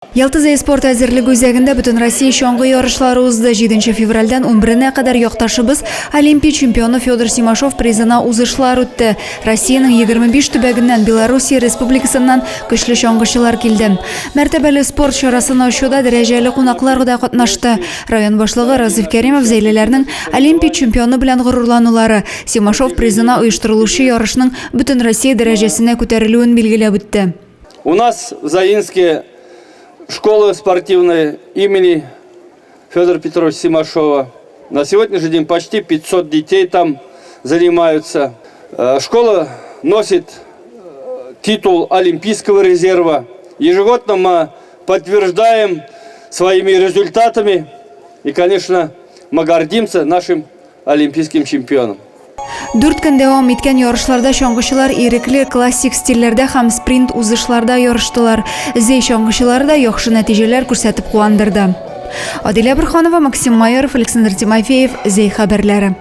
Ялтыз спорт әзірлік өзегінде бүтін Россия шоңғы ярышлары узды. 7 февральдан 11-не қадар яқташыбыз Олимпия чемпионы Федор Симашов призына узышлар өтті. Россияның 25 түбәгінен Белоруссия республикасынан күшлі шоңғышылар келді. Мәртәбәлі спорт шарасына ұшуда дәрежелі қонақлар да қатнашты. Район башлығы Разиф Кәримов зәйлелерінің Олимпия чемпионы білән ғұрурланулары Симашов призына ұйыштырылушы ярышның бүтін Россия дәрежесіне көтерілуін белгілеп өтті. У нас в Заинске школа спортивная имени Федора Петровича Симашова. На сегодняшний день почти 500 детей там занимаются. Школа носит титул Олимпийского резерва. Ежегодно мы подтверждаем своими результатами. И, конечно, мы гордимся нашим олимпийским чемпионом. 4 көн дәвам иткән ярышларда шоңгышылар ирекле классик стильләрдә һәм спринт узышларда ярыштылар. Зей шоңгышылары да яхшы нәтиҗәләр күрсәтеп куандырды. Адилә Бирханова, Максим Майоров, Александр Тимофеев, Зей хәбәрләре.